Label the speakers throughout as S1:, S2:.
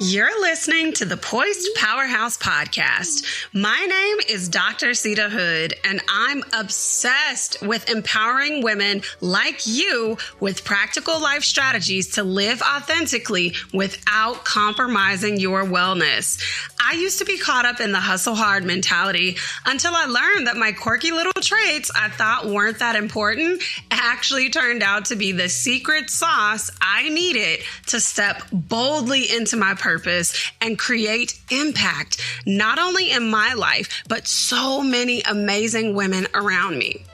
S1: You're listening to the Poised Powerhouse Podcast. My name is Dr. Sita Hood, and I'm obsessed with empowering women like you with practical life strategies to live authentically without compromising your wellness. I used to be caught up in the hustle hard mentality until I learned that my quirky little traits I thought weren't that important actually turned out to be the secret sauce I needed to step boldly into my purpose and create impact, not only in my life, but so many amazing women around me.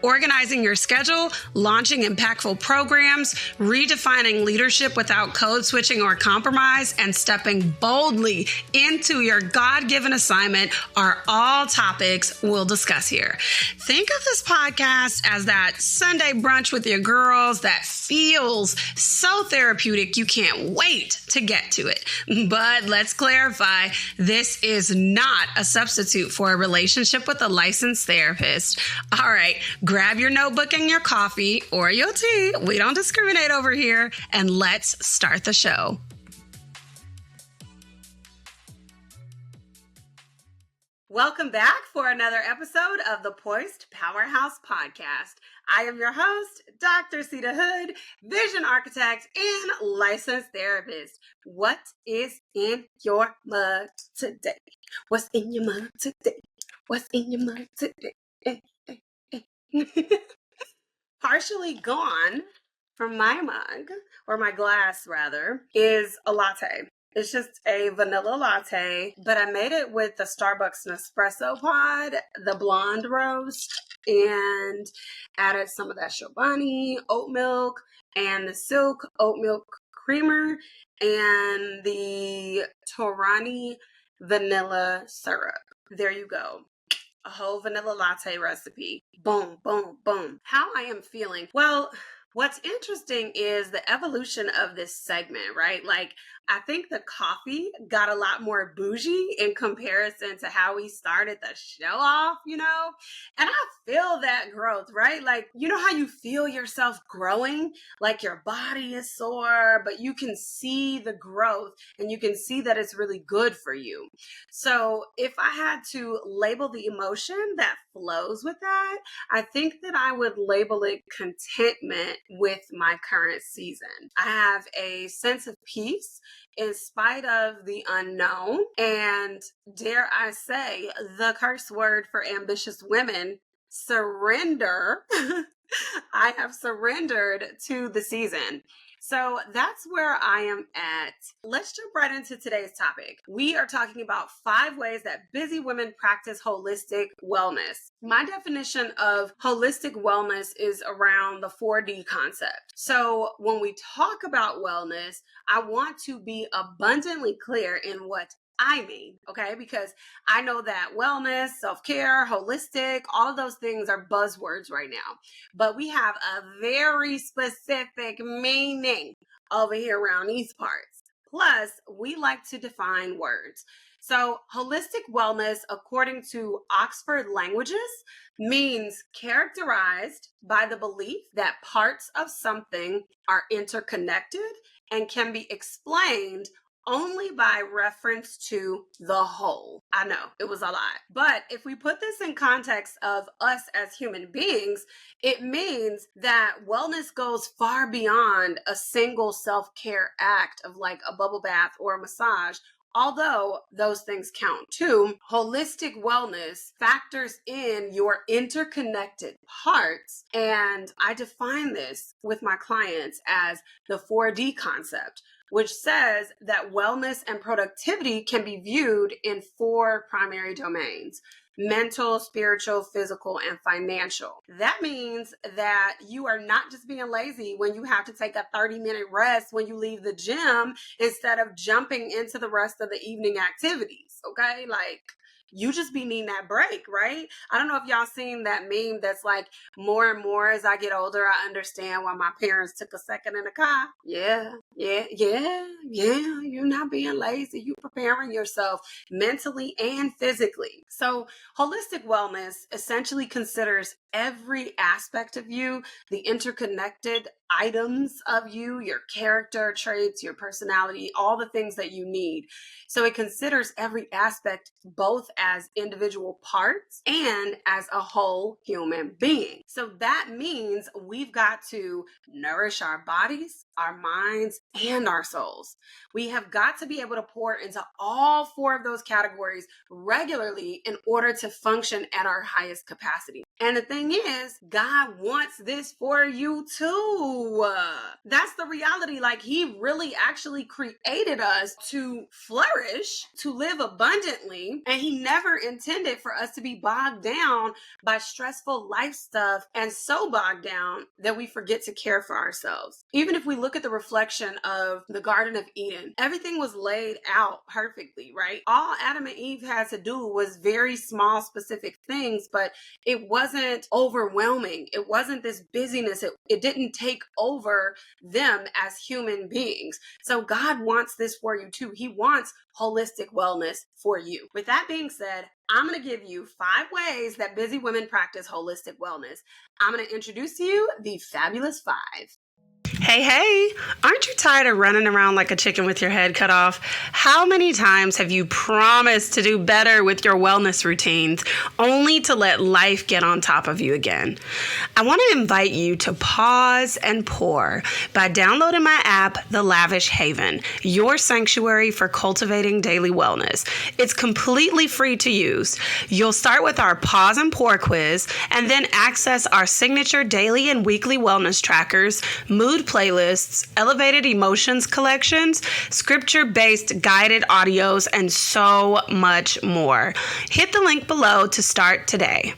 S1: Organizing your schedule, launching impactful programs, redefining leadership without code switching or compromise, and stepping boldly into your God-given assignment are all topics we'll discuss here. Think of this podcast as that Sunday brunch with your girls that feels so therapeutic you can't wait to get to it. But let's clarify, this is not a substitute for a relationship with a licensed therapist. All right, grab your notebook and your coffee or your tea. We don't discriminate over here. And let's start the show. Welcome back for another episode of the Poised Powerhouse Podcast. I am your host, Dr. Sita Hood, vision architect and licensed therapist. What is in your mug today? What's in your mug today? What's in your mug today? Partially gone from my mug, or my glass rather, is a latte. It's just a vanilla latte, but I made it with the Starbucks Nespresso pod, the blonde roast, and added some of that Chobani oat milk and the Silk oat milk creamer and the Torani vanilla syrup. There you go. A whole vanilla latte recipe. Boom, boom, boom. How I am feeling. Well, what's interesting is the evolution of this segment, right? Like, I think the coffee got a lot more bougie in comparison to how we started the show off, And I feel that growth, right? Like, you know how you feel yourself growing? Like your body is sore, but you can see the growth and you can see that it's really good for you. So if I had to label the emotion that flows with that, I think that I would label it contentment with my current season. I have a sense of peace in spite of the unknown, and dare I say, the curse word for ambitious women, surrender. I have surrendered to the season. So that's where I am at. Let's jump right into today's topic. We are talking about 5 ways that busy women practice holistic wellness. My definition of holistic wellness is around the 4D concept. So when we talk about wellness, I want to be abundantly clear in what I mean, okay? Because I know that wellness, self-care, holistic, all of those things are buzzwords right now. But we have a very specific meaning over here around these parts. Plus, we like to define words. So holistic wellness, according to Oxford Languages, means characterized by the belief that parts of something are interconnected and can be explained only by reference to the whole. I know, it was a lot. But if we put this in context of us as human beings, it means that wellness goes far beyond a single self-care act of like a bubble bath or a massage. Although those things count too, holistic wellness factors in your interconnected parts. And I define this with my clients as the 4D concept, which says that wellness and productivity can be viewed in 4 primary domains: mental, spiritual, physical, and financial. That means that you are not just being lazy when you have to take a 30-minute rest when you leave the gym instead of jumping into the rest of the evening activities, okay? Like, you just be needing that break, right? I don't know if y'all seen that meme that's like, more and more as I get older, I understand why my parents took a second in the car. Yeah. You're not being lazy. You're preparing yourself mentally and physically. So holistic wellness essentially considers every aspect of you, the interconnected items of you, your character traits, your personality, all the things that you need. So it considers every aspect both as individual parts and as a whole human being. So that means we've got to nourish our bodies, our minds, and our souls. We have got to be able to pour into all four of those categories regularly in order to function at our highest capacity. And the thing is, God wants this for you too. That's the reality. Like, He really actually created us to flourish, to live abundantly, and He never intended for us to be bogged down by stressful life stuff and so bogged down that we forget to care for ourselves. Even if we look at the reflection of the Garden of Eden, everything was laid out perfectly, right? All Adam and Eve had to do was very small, specific things, but it wasn't overwhelming. It wasn't this busyness. It didn't take over them as human beings. So God wants this for you too. He wants holistic wellness for you. With that being said, I'm going to give you 5 ways that busy women practice holistic wellness. I'm going to introduce to you the fabulous 5. Hey, aren't you tired of running around like a chicken with your head cut off? How many times have you promised to do better with your wellness routines only to let life get on top of you again? I want to invite you to pause and pour by downloading my app, The Lavish Haven, your sanctuary for cultivating daily wellness. It's completely free to use. You'll start with our pause and pour quiz and then access our signature daily and weekly wellness trackers, mood playlists, elevated emotions collections, scripture-based guided audios, and so much more. Hit the link below to start today.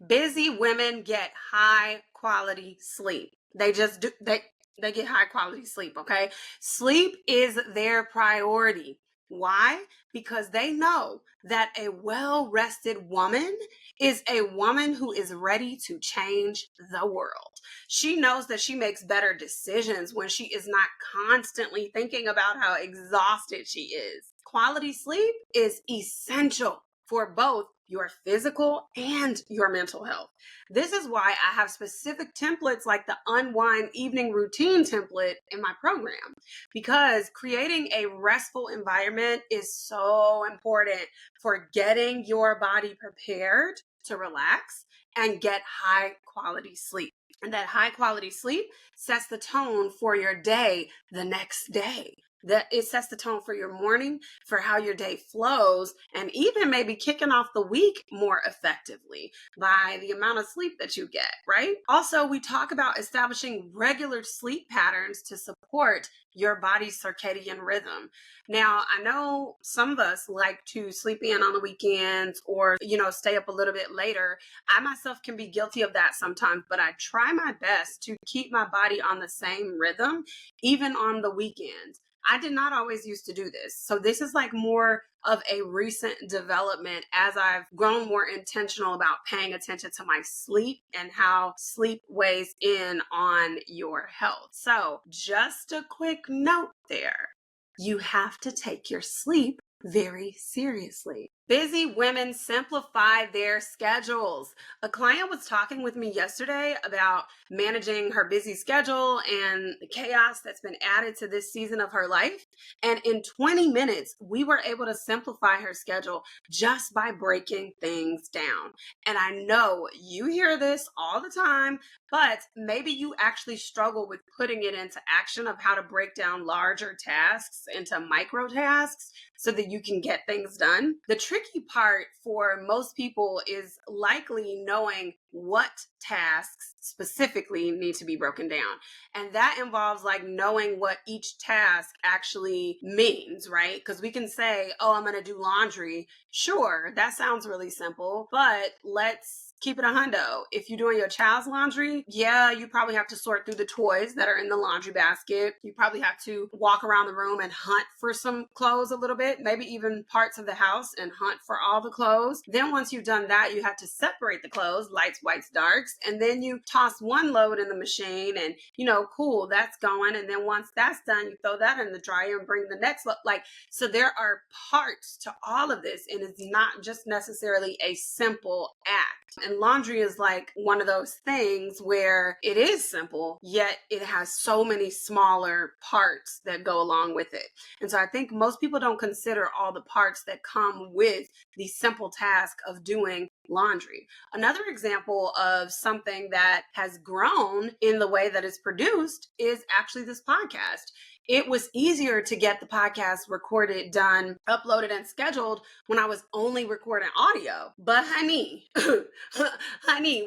S1: Busy women get high quality sleep. They just do, they get high quality sleep, okay? Sleep is their priority. Why? Because they know that a well-rested woman is a woman who is ready to change the world. She knows that she makes better decisions when she is not constantly thinking about how exhausted she is. Quality sleep is essential for both your physical and your mental health. This is why I have specific templates like the Unwind Evening Routine template in my program, because creating a restful environment is so important for getting your body prepared to relax and get high quality sleep. And that high quality sleep sets the tone for your day the next day. That it sets the tone for your morning, for how your day flows, and even maybe kicking off the week more effectively by the amount of sleep that you get, right? Also, we talk about establishing regular sleep patterns to support your body's circadian rhythm. Now, I know some of us like to sleep in on the weekends or, stay up a little bit later. I myself can be guilty of that sometimes, but I try my best to keep my body on the same rhythm, even on the weekends. I did not always used to do this. So this is like more of a recent development as I've grown more intentional about paying attention to my sleep and how sleep weighs in on your health. So just a quick note there. You have to take your sleep very seriously. Busy women simplify their schedules. A client was talking with me yesterday about managing her busy schedule and the chaos that's been added to this season of her life. And in 20 minutes, we were able to simplify her schedule just by breaking things down. And I know you hear this all the time, but maybe you actually struggle with putting it into action of how to break down larger tasks into micro tasks so that you can get things done. The tricky part for most people is likely knowing what tasks specifically need to be broken down. And that involves like knowing what each task actually means, right? Because we can say, oh, I'm going to do laundry. Sure, that sounds really simple, but let's keep it a hundo. If you're doing your child's laundry, yeah, you probably have to sort through the toys that are in the laundry basket. You probably have to walk around the room and hunt for some clothes a little bit, maybe even parts of the house, and hunt for all the clothes. Then once you've done that, you have to separate the clothes, lights, whites, darks, and then you toss one load in the machine and, cool, that's going. And then once that's done, you throw that in the dryer and bring the next load. So there are parts to all of this, and it's not just necessarily a simple act. And laundry is like one of those things where it is simple, yet it has so many smaller parts that go along with it. And so I think most people don't consider all the parts that come with the simple task of doing laundry. Another example of something that has grown in the way that it's produced is actually this podcast. It was easier to get the podcast recorded, done, uploaded, and scheduled when I was only recording audio. But honey,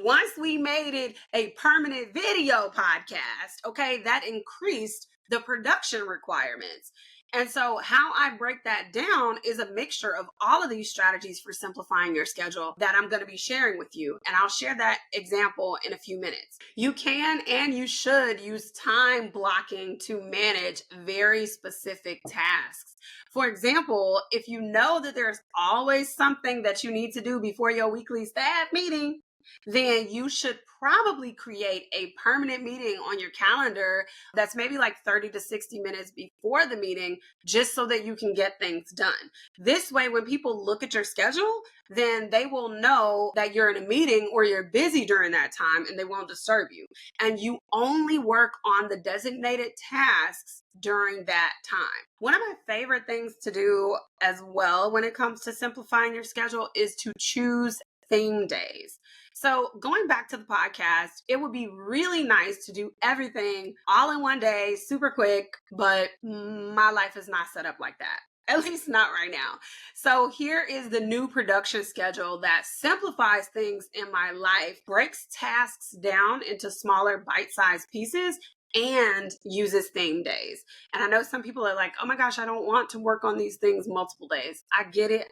S1: once we made it a permanent video podcast, okay, that increased the production requirements. And so how I break that down is a mixture of all of these strategies for simplifying your schedule that I'm going to be sharing with you. And I'll share that example in a few minutes. You can and you should use time blocking to manage very specific tasks. For example, if you know that there's always something that you need to do before your weekly staff meeting, then you should probably create a permanent meeting on your calendar that's maybe like 30 to 60 minutes before the meeting, just so that you can get things done. This way, when people look at your schedule, then they will know that you're in a meeting or you're busy during that time, and they won't disturb you. And you only work on the designated tasks during that time. One of my favorite things to do as well when it comes to simplifying your schedule is to choose theme days. So going back to the podcast, it would be really nice to do everything all in one day, super quick, but my life is not set up like that. At least not right now. So here is the new production schedule that simplifies things in my life, breaks tasks down into smaller bite-sized pieces, and uses theme days. And I know some people are like, oh my gosh, I don't want to work on these things multiple days. I get it,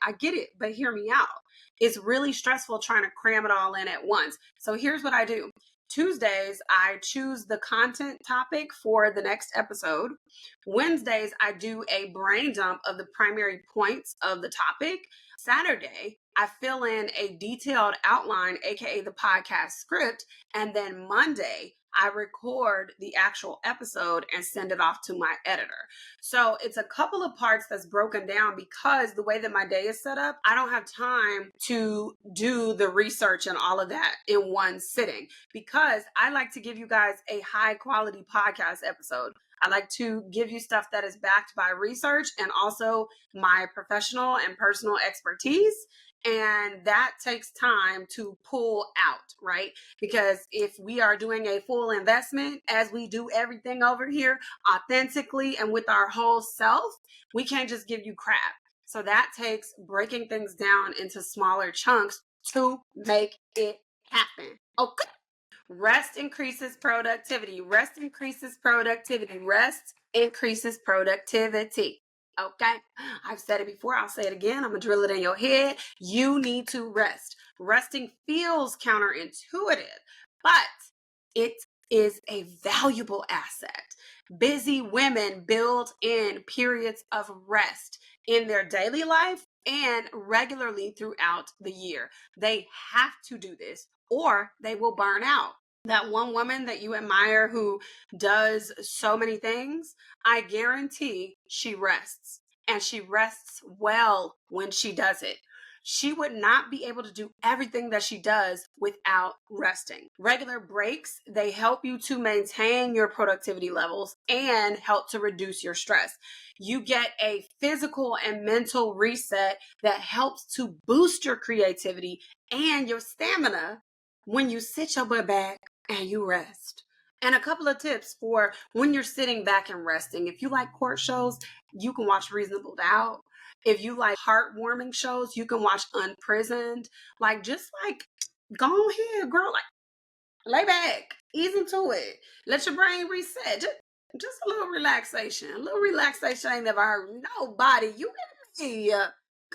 S1: but hear me out. It's really stressful trying to cram it all in at once. So here's what I do. Tuesdays, I choose the content topic for the next episode. Wednesdays, I do a brain dump of the primary points of the topic. Saturday, I fill in a detailed outline, aka the podcast script. And then Monday, I record the actual episode and send it off to my editor. So it's a couple of parts that's broken down because the way that my day is set up, I don't have time to do the research and all of that in one sitting, because I like to give you guys a high quality podcast episode. I like to give you stuff that is backed by research and also my professional and personal expertise. And that takes time to pull out, right? Because if we are doing a full investment, as we do everything over here, authentically and with our whole self, we can't just give you crap. So that takes breaking things down into smaller chunks to make it happen. Okay. Rest increases productivity. Rest increases productivity. Rest increases productivity. Okay. I've said it before. I'll say it again. I'm going to drill it in your head. You need to rest. Resting feels counterintuitive, but it is a valuable asset. Busy women build in periods of rest in their daily life and regularly throughout the year. They have to do this or they will burn out. That one woman that you admire who does so many things, I guarantee she rests, and she rests well when she does it. She would not be able to do everything that she does without resting. Regular breaks, they help you to maintain your productivity levels and help to reduce your stress. You get a physical and mental reset that helps to boost your creativity and your stamina when you sit your butt back and you rest. And a couple of tips for when you're sitting back and resting. If you like court shows, you can watch Reasonable Doubt. If you like heartwarming shows, you can watch Unprisoned. Just go ahead, girl. Lay back, ease into it. Let your brain reset. Just a little relaxation. A little relaxation ain't never hurt nobody. You hear me?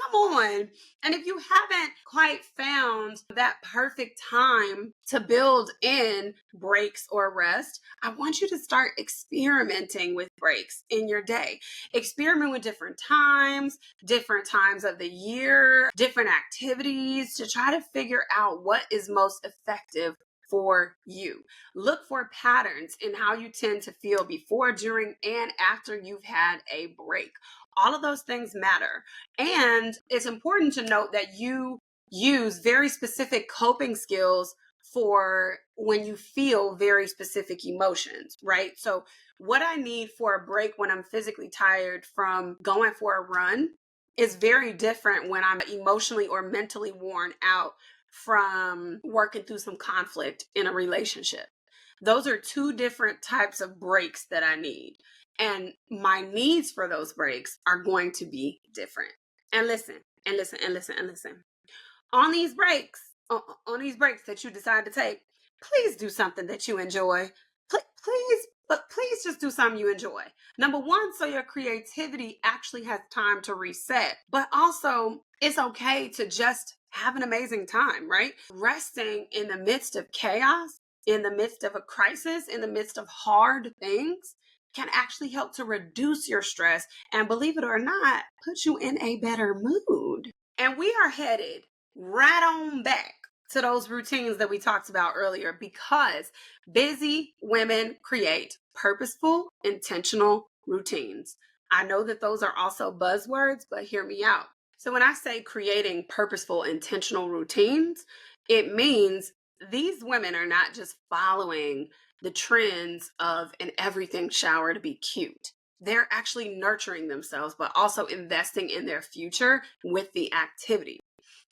S1: Come on. And if you haven't quite found that perfect time to build in breaks or rest, I want you to start experimenting with breaks in your day. Experiment with different times of the year, different activities to try to figure out what is most effective for you. Look for patterns in how you tend to feel before, during, and after you've had a break. All of those things matter. And it's important to note that you use very specific coping skills for when you feel very specific emotions, right? So, what I need for a break when I'm physically tired from going for a run is very different when I'm emotionally or mentally worn out from working through some conflict in a relationship. Those are two different types of breaks that I need. And my needs for those breaks are going to be different. And listen, and listen, and listen, and listen. On these breaks, on these breaks that you decide to take, please do something that you enjoy. Please, but please just do something you enjoy. Number one, so your creativity actually has time to reset, but also it's okay to just have an amazing time, right? Resting in the midst of chaos, in the midst of a crisis, in the midst of hard things can actually help to reduce your stress and, believe it or not, put you in a better mood. And we are headed right on back to those routines that we talked about earlier, because busy women create purposeful, intentional routines. I know that those are also buzzwords, but hear me out. So when I say creating purposeful, intentional routines, it means these women are not just following the trends of an everything shower to be cute. They're actually nurturing themselves, but also investing in their future with the activity.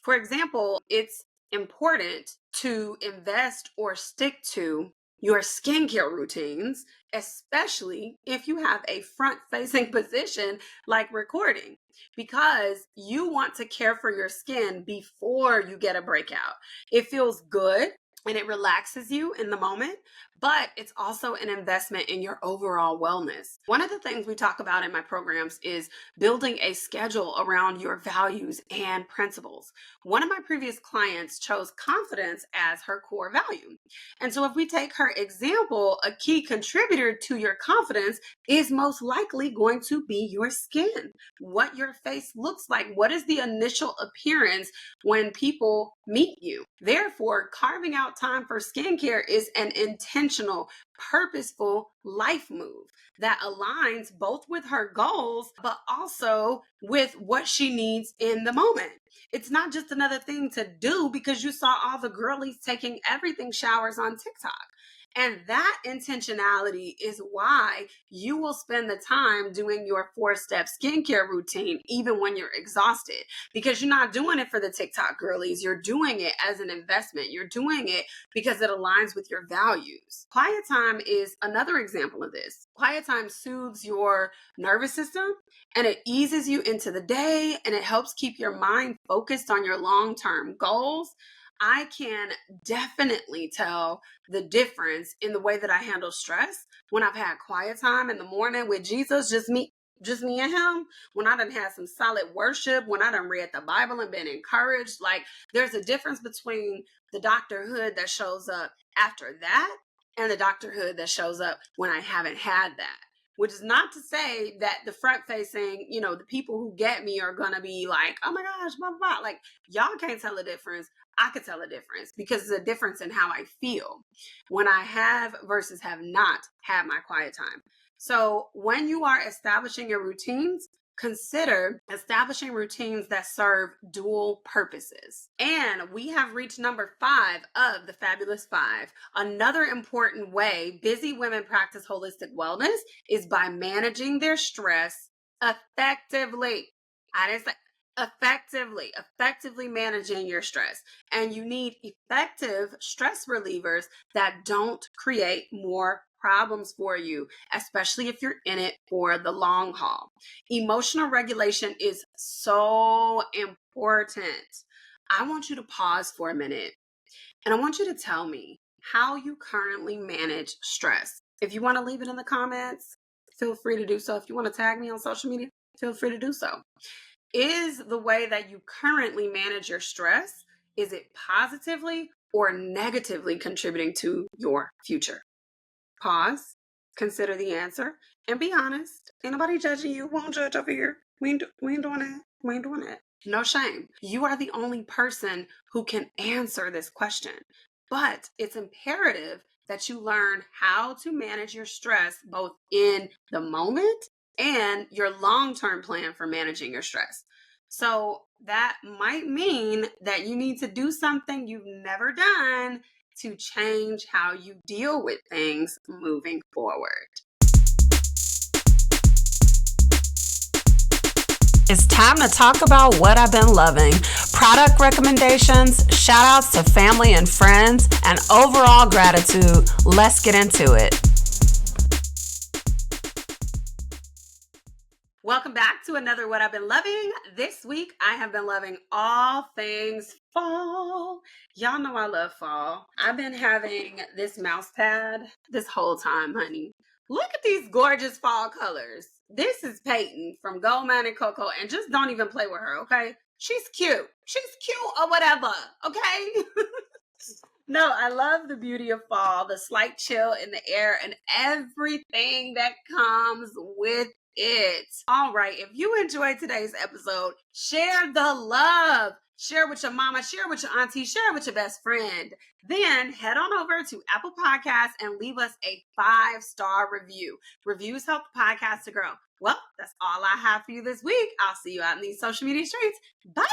S1: For example, it's important to invest or stick to your skincare routines, especially if you have a front facing position like recording, because you want to care for your skin before you get a breakout. It feels good and it relaxes you in the moment, but it's also an investment in your overall wellness. One of the things we talk about in my programs is building a schedule around your values and principles. One of my previous clients chose confidence as her core value. And so if we take her example, a key contributor to your confidence is most likely going to be your skin, what your face looks like, what is the initial appearance when people meet you. Therefore, carving out time for skincare is an intentional, purposeful life move that aligns both with her goals, but also with what she needs in the moment. It's not just another thing to do because you saw all the girlies taking everything showers on TikTok. And that intentionality is why you will spend the time doing your 4-step skincare routine, even when you're exhausted, because you're not doing it for the TikTok girlies. You're doing it as an investment. You're doing it because it aligns with your values. Quiet time is another example of this. Quiet time soothes your nervous system and it eases you into the day and it helps keep your mind focused on your long-term goals. I can definitely tell the difference in the way that I handle stress when I've had quiet time in the morning with Jesus, just me and him, when I done had some solid worship, when I done read the Bible and been encouraged. Like, there's a difference between the doctorhood that shows up after that and the doctorhood that shows up when I haven't had that. Which is not to say that the front facing, the people who get me are gonna be like, oh my gosh, blah, blah, blah. Like, y'all can't tell the difference. I could tell a difference because it's a difference in how I feel when I have versus have not had my quiet time. So when you are establishing your routines, consider establishing routines that serve dual purposes. And we have reached number 5 of the Fabulous 5. Another important way busy women practice holistic wellness is by managing their stress effectively. I didn't say effectively managing your stress. And you need effective stress relievers that don't create more problems for you, especially if you're in it for the long haul. Emotional regulation is so important. I want you to pause for a minute and I want you to tell me how you currently manage stress. If you want to leave it in the comments, feel free to do so. If you want to tag me on social media, feel free to do so. Is the way that you currently manage your stress, is it positively or negatively contributing to your future? Pause, consider the answer, and be honest. Ain't nobody judging you. Won't judge over here. We ain't doing that. We ain't doing that. No shame. You are the only person who can answer this question. But it's imperative that you learn how to manage your stress both in the moment and your long-term plan for managing your stress. So that might mean that you need to do something you've never done to change how you deal with things moving forward. It's time to talk about what I've been loving. Product recommendations, shout outs to family and friends, and overall gratitude. Let's get into it. Welcome back to another What I've Been Loving. This week, I have been loving all things fall. Y'all know I love fall. I've been having this mouse pad this whole time, honey. Look at these gorgeous fall colors. This is Peyton from Goldman and Coco, and just don't even play with her, okay? She's cute. She's cute or whatever, okay? No, I love the beauty of fall, the slight chill in the air, and everything that comes with it. All right, if you enjoyed today's episode, share the love. Share with your mama, share with your auntie, share with your best friend. Then head on over to Apple Podcasts and leave us a 5-star review. Reviews help the podcast to grow. Well, that's all I have for you this week. I'll see you out in these social media streets. Bye.